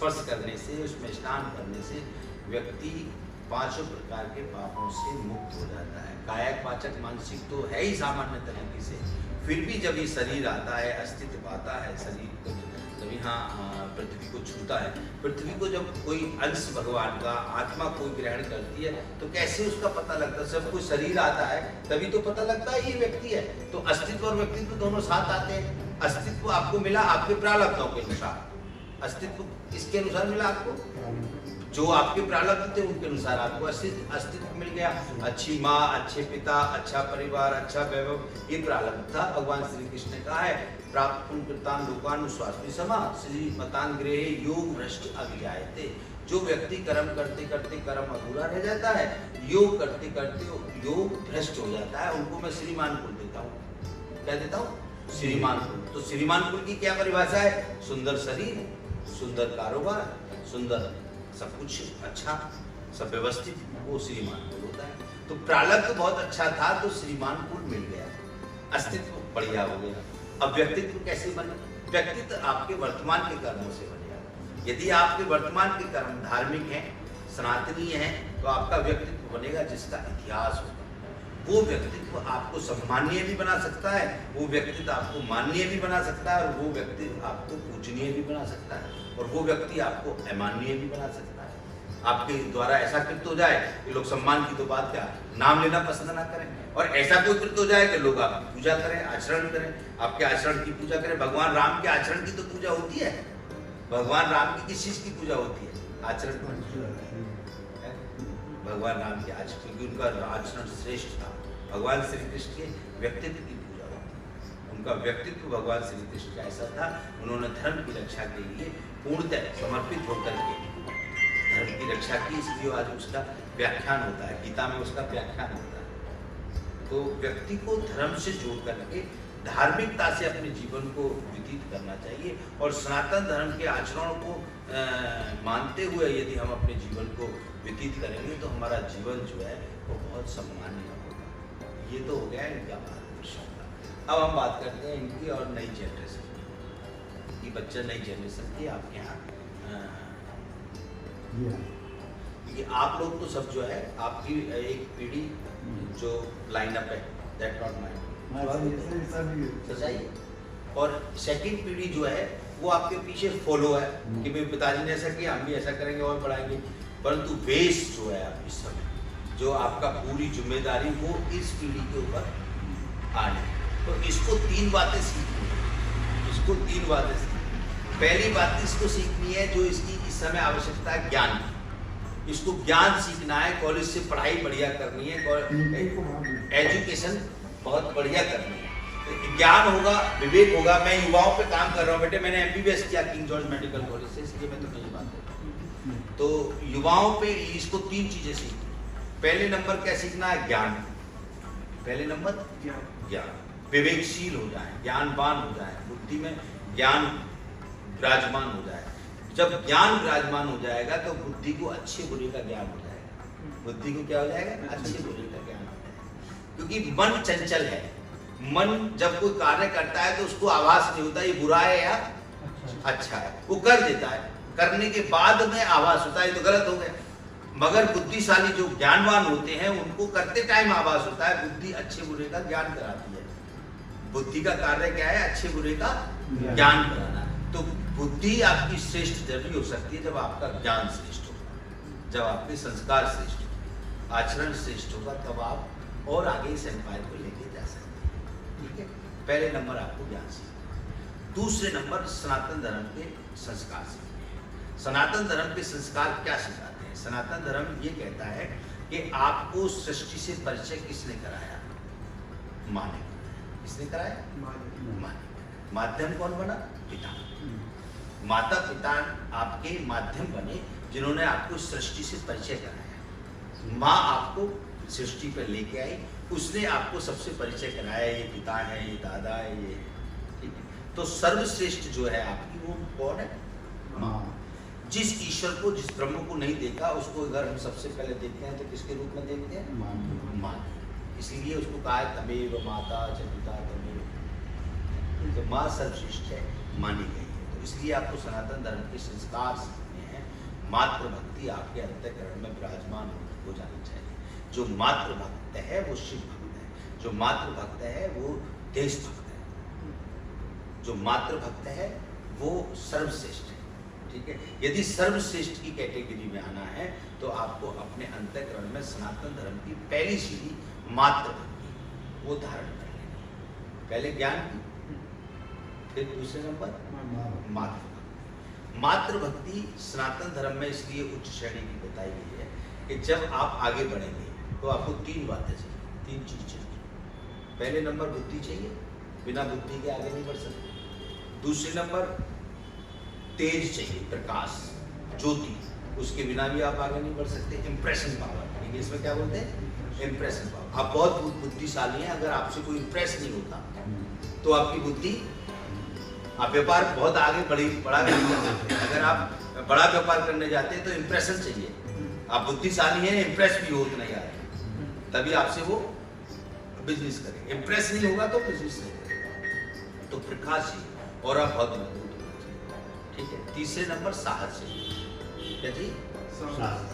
स्पर्श करने से, उसमें स्नान करने से व्यक्ति 5 प्रकार के पापों से मुक्त हो जाता है। कायक, वाचक, मानसिक तो है ही सामान्य तरीके से, फिर भी जब ये शरीर आता है, अस्तित्व पाता है शरीर को, जब यहाँ पृथ्वी को छूता है, पृथ्वी को जब कोई अंश भगवान का आत्मा कोई ग्रहण करती है तो कैसे उसका पता लगता है? जब कोई शरीर आता है तभी तो पता लगता है ये व्यक्ति है। तो अस्तित्व और व्यक्तित्व दोनों साथ आते हैं। अस्तित्व आपको मिला आपके प्रारब्धों के अनुसार, अस्तित्व किसके अनुसार मिला आपको? जो आपके प्रारब्ध थे उनके अनुसार आपको अस्तित्व मिल गया। अच्छी माँ, अच्छे पिता, अच्छा परिवार, अच्छा वैभव, ये प्रारब्ध था। भगवान श्री कृष्ण ने कहा है प्राप्त कृतान लोकानुस्वास्मि समा श्रीमतान गृहे योग भ्रष्ट अभिजायते। जो व्यक्ति कर्म करते करते कर्म अधूरा रह जाता है, योग करते करते योग भ्रष्ट हो जाता है, उनको मैं श्रीमान कुल देता हूँ। क्या देता हूँ? श्रीमान कुल। तो श्रीमान कुल की क्या परिभाषा है? सुंदर शरीर, सुंदर कारोबार, सुंदर सब कुछ अच्छा, सब व्यवस्थित, वो श्रीमान कुल होता है। तो प्रारब्ध बहुत अच्छा था तो श्रीमान कुल मिल गया, अस्तित्व बढ़िया हो गया। अब व्यक्तित्व कैसे बने? व्यक्तित्व आपके वर्तमान के कर्मों से बनेगा। यदि आपके वर्तमान के कर्म धार्मिक हैं, सनातनीय हैं, तो आपका व्यक्तित्व बनेगा जिसका इतिहास होगा। वो व्यक्तित्व आपको सम्माननीय भी बना सकता है, वो व्यक्तित्व आपको माननीय भी बना सकता है, और वो व्यक्तित्व आपको पूजनीय भी बना सकता है, और वो व्यक्ति आपको अमाननीय भी बना सकता है। आपके द्वारा ऐसा कृत्य हो जाए कि लोग सम्मान की तो बात क्या, नाम लेना पसंद ना करें, और ऐसा कोई कृत्य हो जाए कि लोग आपकी पूजा करें, आचरण करें, आपके आचरण की पूजा करें। भगवान राम के आचरण की तो पूजा होती है। भगवान राम की किस चीज की पूजा होती है? आचरण। भगवान राम के आचरण, क्योंकि उनका आचरण श्रेष्ठ था। भगवान श्री कृष्ण के व्यक्तित्व की पूजा होती। उनका व्यक्तित्व भगवान श्री कृष्ण का ऐसा था, उन्होंने धर्म की रक्षा के लिए पूर्णतः समर्पित होकर के धर्म की रक्षा की। इसलिए आज उसका व्याख्यान होता है, गीता में उसका व्याख्यान होता है। तो व्यक्ति को धर्म से जोड़ करके धार्मिकता से अपने जीवन को व्यतीत करना चाहिए, और सनातन धर्म के आचरणों को मानते हुए यदि हम अपने जीवन को व्यतीत करेंगे तो हमारा जीवन जो है वो बहुत सम्मानीय होगा। ये तो हो गया इनका भारतवर्षों का। अब हम बात करते हैं इनकी और नई जनरेशन की। बच्चा नई जनरेशन की आपके यहाँ, क्योंकि आप लोग तो सब जो है आपकी एक पीढ़ी जो लाइनअप है, दैट नॉट माइंड, सच्चाई। और सेकंड पीढ़ी जो है वो आपके पीछे फॉलो है कि भाई पिताजी ने ऐसा किया, हम भी ऐसा करेंगे और बढ़ाएंगे। परंतु बेस जो है आप इस समय जो आपका पूरी जिम्मेदारी वो इस पीढ़ी के ऊपर आने। तो इसको 3 बातें सीखनी है, इसको 3 बातें सीखनी। पहली बात इसको सीखनी है जो इसकी इस समय आवश्यकता है, ज्ञान की। इसको ज्ञान सीखना है, कॉलेज से पढ़ाई बढ़िया करनी है, एजुकेशन बहुत बढ़िया करनी है, तो ज्ञान होगा, विवेक होगा। मैं युवाओं पे काम कर रहा हूँ बेटे, मैंने MBBS किया किंग जॉर्ज मेडिकल कॉलेज से, इसलिए मैं तुम्हें ये बात करता हूँ। तो युवाओं पे इसको 3 चीजें सीखनी। पहले नंबर क्या सीखना है? ज्ञान। पहले नंबर ज्ञान। विवेकशील हो जाए, ज्ञानवान हो जाए, बुद्धि में ज्ञान विराजमान हो जाए। जब ज्ञान विराजमान हो जाएगा तो बुद्धि को अच्छे बुरे का ज्ञान हो जाएगा। बुद्धि को क्या हो जाएगा? अच्छे बुरे का ज्ञान हो जाएगा। क्योंकि मन चंचल है, मन जब कोई कार्य करता है तो उसको आभास नहीं होता ये बुरा है या अच्छा है, वो कर देता है, करने के बाद में आभास होता है ये तो गलत हो गया। मगर बुद्धिशाली जो ज्ञानवान होते हैं उनको करते टाइम आभास होता है। बुद्धि अच्छे बुरे का ज्ञान कराती है। बुद्धि का कार्य क्या है? अच्छे बुरे का ज्ञान कराना। तो बुद्धि आपकी श्रेष्ठ तभी हो सकती है जब आपका ज्ञान श्रेष्ठ होगा, जब आपके संस्कार श्रेष्ठ होगा, आचरण श्रेष्ठ होगा, तब आप और आगे इस एम्पायर को लेके जा सकते हैं। ठीक है, पहले नंबर आपको ज्ञान सीखना। दूसरे नंबर सनातन धर्म के संस्कार सीखना। सनातन धर्म के संस्कार क्या सिखाते हैं? सनातन धर्म ये कहता है कि आपको सृष्टि से परिचय किसने कराया? माँ ने। किसने कराया? माँ ने। माध्यम कौन बना? पिता। माता पिता आपके माध्यम बने जिन्होंने आपको सृष्टि से परिचय कराया। माँ आपको सृष्टि पर लेके आई, उसने आपको सबसे परिचय कराया, ये पिता है, ये दादा है, ये। ठीक है, तो सर्वश्रेष्ठ जो है आपकी वो कौन है? माँ। जिस ईश्वर को, जिस ब्रह्म को नहीं देखा उसको अगर हम सबसे पहले देखते हैं तो किसके रूप में देखते हैं? माँ। इसलिए उसको कहा है तमेव माता च पिता तमेव। तो माँ सर्वश्रेष्ठ है, मानी गई है। तो इसलिए आपको सनातन धर्म के संस्कार सीखने मातृ भक्ति आपके अंतःकरण में विराजमान हो जानी चाहिए। जो मातृ भक्त है वो शिव भक्त है, जो मातृ भक्त है वो देश भक्त है, जो मातृ भक्त है वो सर्वश्रेष्ठ है। ठीक है, यदि सर्वश्रेष्ठ की कैटेगरी में आना है तो आपको अपने अंतःकरण में सनातन धर्म की पहली सीढ़ी मातृ भक्ति वो धारण कर लेनी। पहले ज्ञान की, फिर दूसरे नंबर मातृ भक्ति। मातृ भक्ति सनातन धर्म में इसलिए उच्च श्रेणी की बताई गई है कि जब आप आगे बढ़ेंगे तो आपको तीन बातें चाहिए, तीन चीज चाहिए। पहले नंबर बुद्धि चाहिए, बिना बुद्धि के आगे नहीं बढ़ सकते। दूसरे नंबर तेज चाहिए, प्रकाश, ज्योति, उसके बिना भी आप आगे नहीं बढ़ सकते। इंप्रेशन पावर, इंग्लिश में क्या बोलते हैं? Impression power. आप बहुत बुद्धिशाली हैं, अगर आपसे कोई इंप्रेस नहीं होता तो आपकी बुद्धि, आप व्यापार बहुत आगे बड़ा नहीं कर सकते। अगर आप बड़ा व्यापार करने जाते हैं तो इंप्रेशन चाहिए। आप बुद्धिशाली हैं, इंप्रेस भी हो नहीं आ रहे, तभी आपसे वो बिजनेस करेंगे। इंप्रेस नहीं होगा तो बिजनेस नहीं करेगा। तो प्रकाश चाहिए और आप बहुत मजबूत होना चाहिए। ठीक है, तीसरे नंबर साहस चाहिए। क्या चाहिए?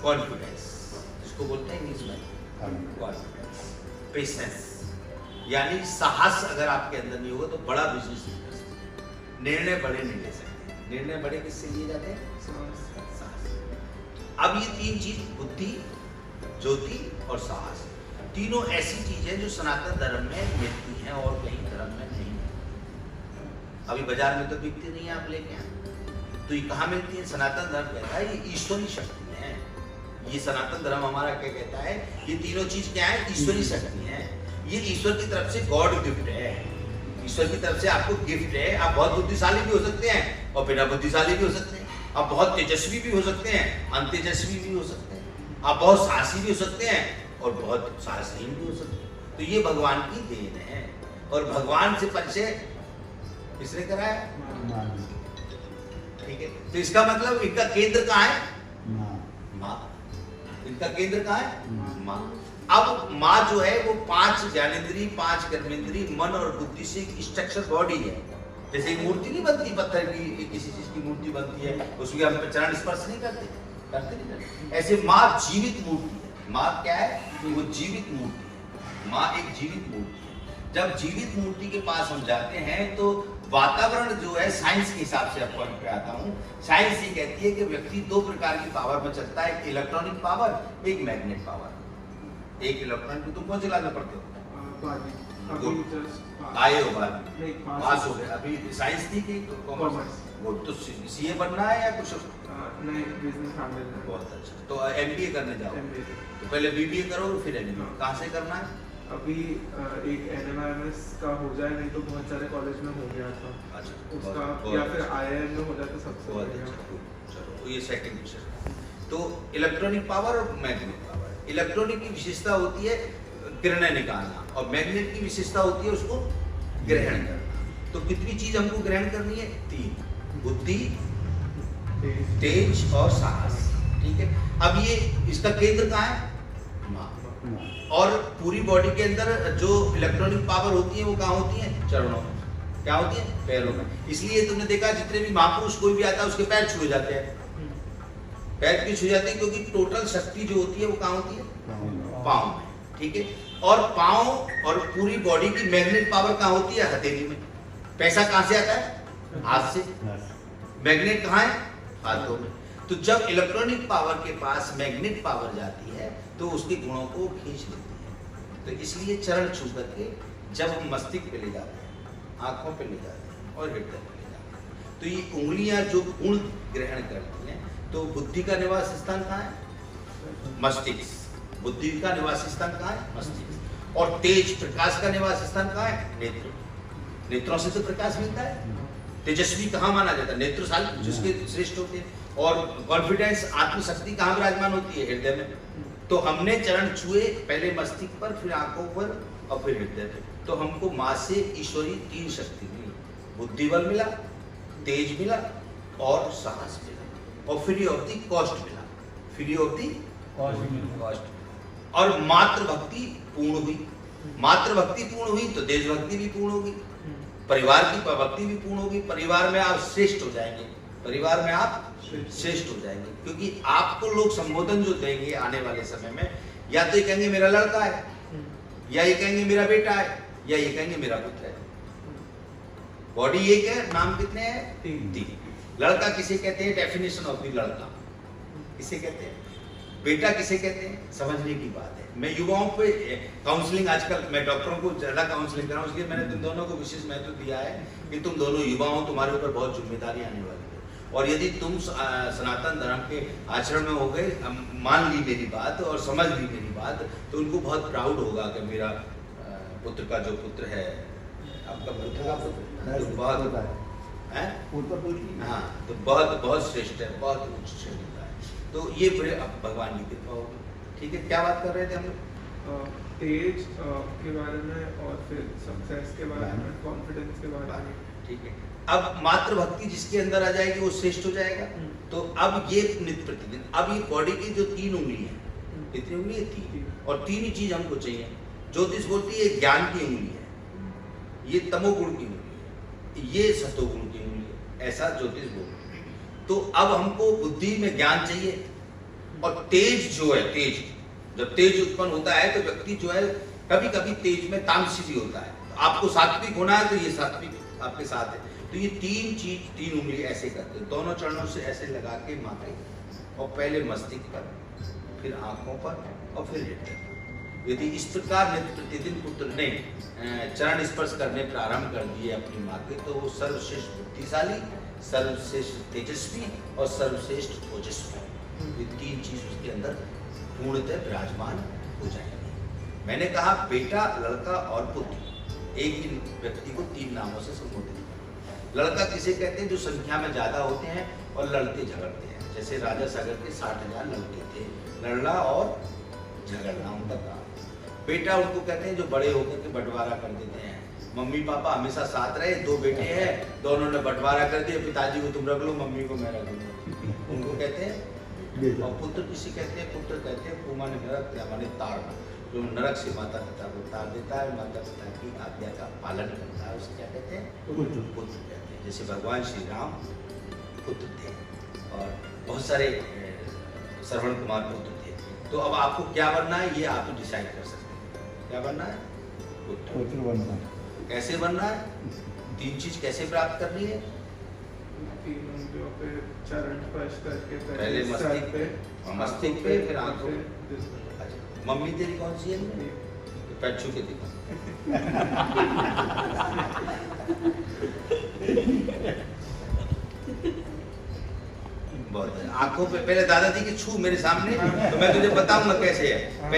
कॉन्फिडेंस, जिसको बोलते हैं इंग्लिश में कॉन्फिडेंस, पेशेंस, यानी साहस अगर आपके अंदर नहीं होगा तो बड़ा बिजनेस नहीं कर सकते, निर्णय बड़े नहीं ले सकते। निर्णय बड़े किससे लिए जाते हैं? साहस। अब ये तीन चीज, बुद्धि, ज्योति और साहस, तीनों ऐसी चीज है जो सनातन धर्म में मिलती हैं और कहीं धर्म में नहीं मिलती। अभी बाजार में तो बिकती नहीं है, आप लेके आए तो ये कहाँ मिलती है? सनातन धर्म कहता है ये ईश्वरी शक्ति है। ये सनातन धर्म हमारा क्या कहता है? ये तीनों चीज क्या है? ईश्वरी शक्ति है। ये ईश्वर की तरफ से गॉड गिफ्ट है, ईश्वर की तरफ से आपको गिफ्ट है। आप बहुत बुद्धिशाली भी हो सकते हैं और बिना बुद्धिशाली भी हो सकते हैं। आप बहुत तेजस्वी भी हो सकते हैं, अनतेजस्वी भी हो सकते हैं। आप बहुत साहसी भी हो सकते हैं और बहुत साहसहीन भी हो सकते हैं। तो ये भगवान की देन है और भगवान से परिचय किसने कराया? ठीक है, तो इसका मतलब इनका केंद्र कहाँ है? माँ। इनका केंद्र कहाँ है? माँ। अब माँ जो है वो 5 ज्ञानेंद्रिय, 5 कर्मेंद्रिय, मन और बुद्धि से एक स्ट्रक्चर बॉडी है। जैसे एक मूर्ति नहीं बनती पत्थर की, किसी चीज की मूर्ति बनती है, उसमें हम चरण स्पर्श नहीं करते, ऐसे माँ जीवित मूर्ति है। माँ क्या है? वो जीवित मूर्ति है। माँ एक जीवित मूर्ति है। जब जीवित मूर्ति के पास हम जाते हैं तो वातावरण जो है, साइंस के हिसाब से आपको पे आता हूँ, साइंस ये कहती है कि व्यक्ति 2 प्रकार की पावर में चलता है, एक इलेक्ट्रॉनिक पावर, एक मैग्नेट पावर। एक इलेक्ट्रॉनिक को तुम कौन चलाना पड़ते हो? आए हो बाद पास हो गए। अभी साइंस थी कि कॉमर्स? वो तो सीए बनना है या कुछ? नहीं, बिजनेस हैंडल। बहुत अच्छा। तो एमबीए करने जाओ, तो पहले बीबीए करो फिर एमबीए। कहाँ से करना है? अभी एक एनएमआईएमएस का हो जाए, नहीं तो बहुत सारे कॉलेज में हो गया था। अच्छा, उसका या फिर आईआईएम में हो जाए तो सबसे बढ़िया। चलो ये सेकंड क्वेश्चन। तो इलेक्ट्रॉनिक पावर और मैग्नेट पावर। इलेक्ट्रॉनिक की विशेषता होती है किरणें निकालना और मैग्नेट की विशेषता होती है उसको ग्रहण करना। तो कितनी चीज हमको ग्रहण करनी है? 3, बुद्धि, तेज और साहस। ठीक है, अब ये इसका केंद्र कहाँ है? माँ। और पूरी बॉडी के अंदर जो इलेक्ट्रॉनिक पावर होती है वो कहाँ होती है? चरणों में। क्या होती है? पैरों में। इसलिए तुमने देखा जितने भी महापुरुष कोई भी आता है उसके पैर छुए जाते हैं। पैर क्यों छुए जाते हैं? क्योंकि टोटल शक्ति जो होती है वो कहाँ होती है? पाँव में। ठीक है, और पाँव और पूरी बॉडी की मैग्नेट पावर कहाँ होती है? हथेली में। पैसा कहाँ से आता है? हाथ से। मैग्नेट कहाँ है? हाथों में। तो जब इलेक्ट्रॉनिक पावर के पास मैग्नेट पावर जाती है तो उसके गुणों को खींच लेती है। तो इसलिए चरण छू करके जब हम मस्तिष्क पे ले जाते हैं, आंखों पे ले जाते हैं और हृदय पे ले जाते हैं, तो ये उंगलियां जो गुण ग्रहण करती हैं, तो बुद्धि का निवास स्थान कहाँ है? मस्तिष्क। बुद्धि का निवास स्थान कहाँ है? मस्तिष्क। और तेज प्रकाश का निवास स्थान कहाँ है? नेत्र। नेत्रों से तो प्रकाश मिलता है। तेजस्वी कहाँ माना जाता है? नेत्रशाली, जिसके श्रेष्ठ होते हैं। और कॉन्फिडेंस, आत्मशक्ति कहाँ विराजमान होती है? हृदय में। तो हमने चरण छुए पहले मस्तिष्क पर, फिर आंखों पर और फिर हृदय पर। तो हमको माँ से ईश्वरी 3 शक्ति मिली। बुद्धि बल मिला, तेज मिला और साहस मिला और फ्री ऑफ दी कॉस्ट मिला। Free of the cost. और मातृ भक्ति पूर्ण हुई। मातृ भक्ति पूर्ण हुई तो देशभक्ति भी पूर्ण होगी, परिवार की भक्ति भी पूर्ण होगी। परिवार में आप श्रेष्ठ हो जाएंगे, परिवार में आप श्रेष्ठ हो जाएंगे, क्योंकि आपको लोग संबोधन जो देंगे आने वाले समय में, या तो ये कहेंगे मेरा लड़का है, या ये कहेंगे मेरा बेटा है, या ये कहेंगे मेरा पुत्र है। बॉडी एक है, नाम कितने हैं? 3। लड़का किसे कहते हैं? डेफिनेशन ऑफ द लड़का किसे कहते हैं? बेटा किसे कहते हैं? समझने की बात है। मैं युवाओं पे काउंसलिंग, आजकल मैं डॉक्टरों को ज्यादा काउंसलिंग कर रहा हूँ, इसलिए मैंने तुम दोनों को विशेष महत्व दिया है कि तुम दोनों युवा हो, तुम्हारे ऊपर बहुत जिम्मेदारी आने वाली है। और यदि तुम सनातन धर्म के आचरण में हो गए, मान ली मेरी बात और समझ ली मेरी बात, तो उनको बहुत प्राउड होगा कि मेरा पुत्र का जो पुत्र है, आपका पुत्र का पुत्र तो बहुत है, हाँ, तो बहुत बहुत श्रेष्ठ है, बहुत उच्च श्रेणी का है। तो ये अब भगवान की कृपा होगी। ठीक है, क्या बात कर रहे थे हम लोग? तेज के बारे में और फिर सक्सेस के बारे में, कॉन्फिडेंस के बारे में। ठीक है, अब मातृ भक्ति जिसके अंदर आ जाएगी वो श्रेष्ठ हो जाएगा। तो अब ये नित्य प्रतिदिन, अब ये बॉडी की जो 3 उंगली है, कितनी उंगली है? 3, और 3 ही चीज हमको चाहिए। ज्योतिष बोलती है ज्ञान की उंगली है, ये तमोगुण की उंगली है, ये सतोगुण की उंगली है, ऐसा ज्योतिष बोलती है। तो अब हमको बुद्धि में ज्ञान चाहिए, और तेज जो है, तेज जब तेज उत्पन्न होता है तो व्यक्ति जो है कभी कभी तेज में तामसी भी होता है। आपको सात्विक होना है तो ये सात्विक आपके साथ है। तो ये 3 उंगली ऐसे करते हैं, दोनों चरणों से ऐसे लगा के माथे, और पहले मस्तिष्क पर, फिर आंखों पर, और फिर हृदय पर। यदि इस प्रकार नित्य प्रतिदिन पुत्र ने चरण स्पर्श करने प्रारंभ कर दिए अपनी माँ के, तो वो सर्वश्रेष्ठ बुद्धिशाली, सर्वश्रेष्ठ तेजस्वी और सर्वश्रेष्ठ ओजस्वी, ये 3 चीज उसके अंदर पूर्णतः विराजमान हो जाएंगे। मैंने कहा बेटा, लड़का और पुत्र, एक ही व्यक्ति को 3 नामों से संबोधित करते। लड़का किसे कहते हैं? जो संख्या में ज्यादा होते हैं और लड़ते झगड़ते हैं। जैसे राजा सागर के 60,000 लड़के थे, लड़ना और झगड़ना उनका काम। बेटा उनको कहते हैं जो बड़े होकर के बंटवारा कर देते हैं। मम्मी पापा हमेशा साथ रहे, 2 बेटे हैं, दोनों ने बंटवारा कर दिया, पिताजी को तुम रख लो, मम्मी को मैं रख लूंगा, उनको कहते हैं। और पुत्र किसे कहते हैं? पुत्र कहते हैं पूमा ने नरक माने ताड़ना, जो नरक से माता पिता को तार देता है, माता पिता की आज्ञा का पालन करता है, उसे क्या कहते हैं? पुत्र कहते हैं। जैसे भगवान श्री राम पुत्र थे, और बहुत सारे श्रवण कुमार पुत्र थे। तो अब आपको क्या बनना है, ये आप डिसाइड कर सकते हैं। क्या बनना है? पुत्र बनना है। कैसे बनना है? 3 चीज कैसे प्राप्त करनी है? 3 उंगलियों पे चरण स्पर्श करके पहले मस्तिष्क पे, फिर आंखों पे। अच्छा, मम्मी तेरी कौन सी है? पैर छू के दिखा। बहुत है। आंखों पे पहले दादाजी की छू मेरे सामने, तो मैं तुझे बताऊंगा कैसे है।